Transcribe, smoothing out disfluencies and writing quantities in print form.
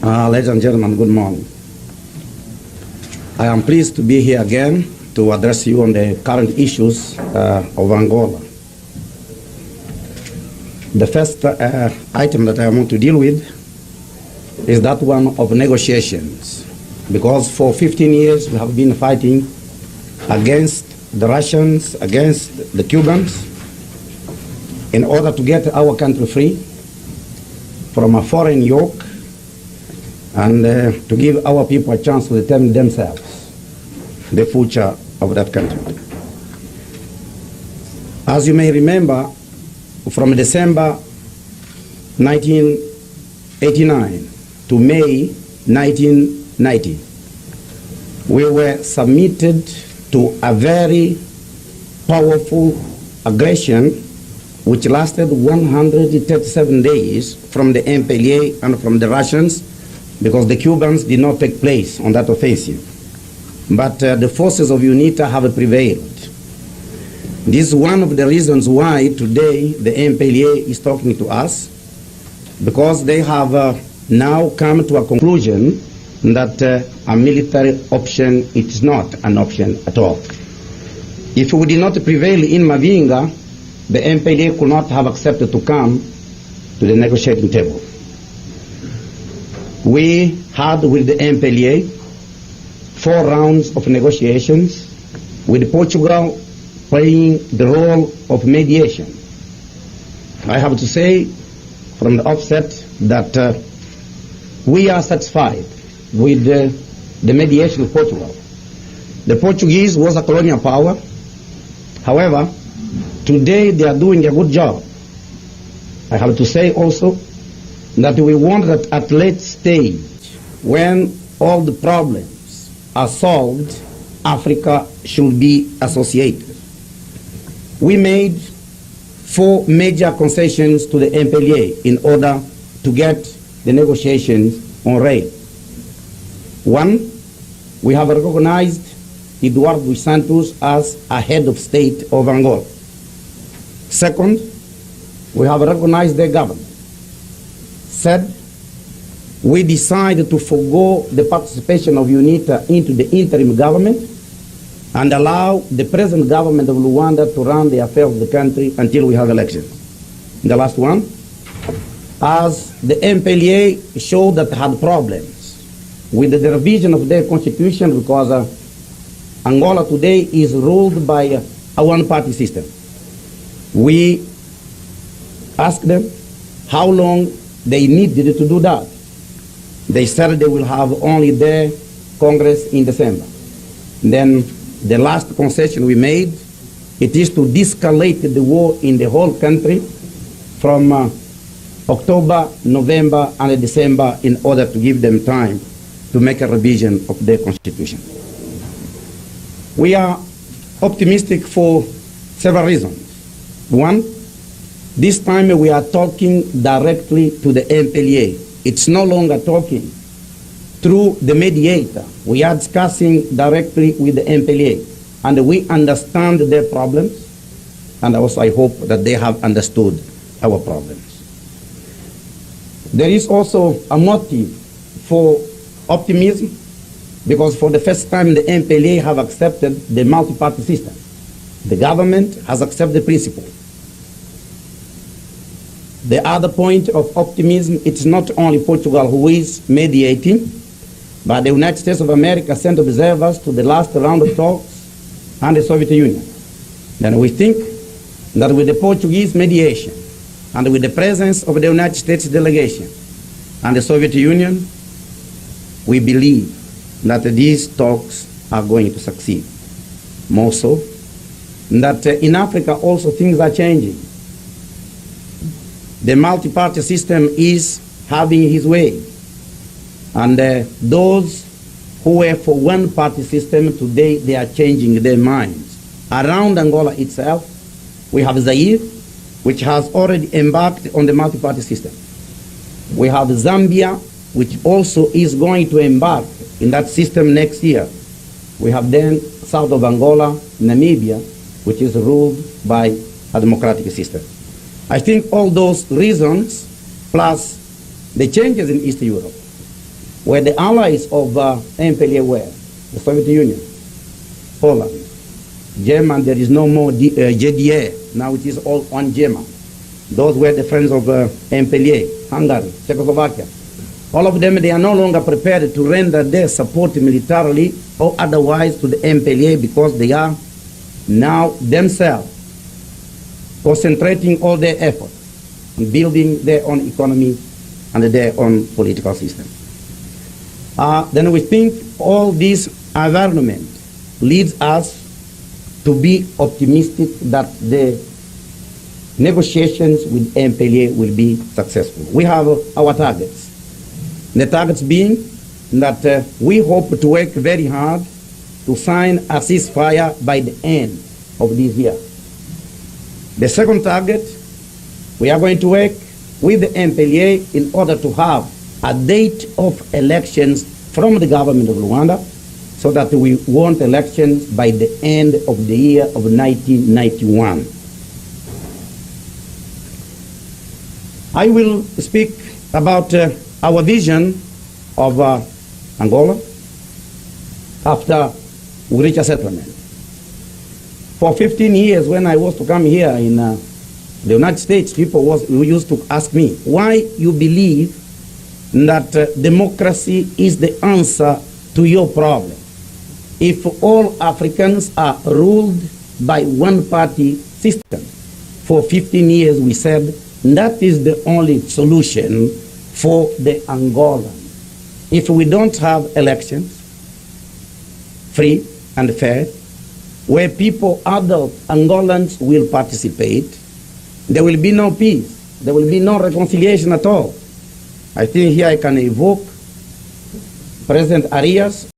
Ladies and gentlemen, good morning. I am pleased to be here again to address you on the current issues of Angola. The first item that I want to deal with is that one of negotiations, because for 15 years we have been fighting against the Russians, against the Cubans, in order to get our country free from a foreign yoke and to give our people a chance to determine themselves the future of that country. As you may remember, from December 1989 to May 1990, we were submitted to a very powerful aggression which lasted 137 days from the MPLA and from the Russians, because the Cubans did not take place on that offensive. But the forces of UNITA have prevailed. This is one of the reasons why today the MPLA is talking to us, because they have now come to a conclusion that a military option is not an option at all. If we did not prevail in Mavinga, the MPLA could not have accepted to come to the negotiating table. We had with the MPLA 4 rounds of negotiations, with Portugal playing the role of mediation. I have to say from the offset that we are satisfied with the mediation of Portugal. The Portuguese was a colonial power. However, today they are doing a good job. I have to say also that we want that at late stage, when all the problems are solved, Africa should be associated. We made 4 major concessions to the MPLA in order to get the negotiations on rail. 1, we have recognized Eduardo dos Santos as a head of state of Angola. 2nd, we have recognized their government. 3rd, we decided to forego the participation of UNITA into the interim government and allow the present government of Luanda to run the affairs of the country until we have elections. The last one, as the MPLA showed that they had problems with the revision of their constitution, because Angola today is ruled by a one-party system. We asked them how long they needed to do that. They said they will have only their Congress in December. Then the last concession we made, it is to de-escalate the war in the whole country from October, November, and December, in order to give them time to make a revision of their constitution. We are optimistic for several reasons. 1, this time we are talking directly to the MPLA. It's no longer talking through the mediator. We are discussing directly with the MPLA, and we understand their problems, and also I hope that they have understood our problems. There is also a motive for optimism, because for the first time the MPLA have accepted the multi-party system. The government has accepted the principle. The other point of optimism, it's not only Portugal who is mediating, but the United States of America sent observers to the last round of talks and the Soviet Union. Then we think that with the Portuguese mediation and with the presence of the United States delegation and the Soviet Union, we believe that these talks are going to succeed. More so, that in Africa also things are changing. The multi-party system is having his way. And those who were for one-party system, today they are changing their minds. Around Angola itself, we have Zaire, which has already embarked on the multi-party system. We have Zambia, which also is going to embark in that system next year. We have then south of Angola, Namibia, which is ruled by a democratic system. I think all those reasons, plus the changes in East Europe, where the allies of MPLA were the Soviet Union, Poland, German. There is no more JDA. Now it is all on German. Those were the friends of MPLA, Hungary, Czechoslovakia. All of them, they are no longer prepared to render their support militarily or otherwise to the MPLA because they are now themselves concentrating all their efforts on building their own economy and their own political system. Then we think all this environment leads us to be optimistic that the negotiations with MPLA will be successful. We have our targets. The targets being that we hope to work very hard to sign a ceasefire by the end of this year. The second target, we are going to work with the MPLA in order to have a date of elections from the government of Rwanda so that we want elections by the end of the year of 1991. I will speak about our vision of Angola after we reach a settlement. For 15 years, when I was to come here in the United States, people used to ask me, why you believe that democracy is the answer to your problem? If all Africans are ruled by one-party system, for 15 years we said that is the only solution for the Angolan. If we don't have elections, free and fair, where people, adult Angolans will participate, there will be no peace. There will be no reconciliation at all. I think here I can evoke President Arias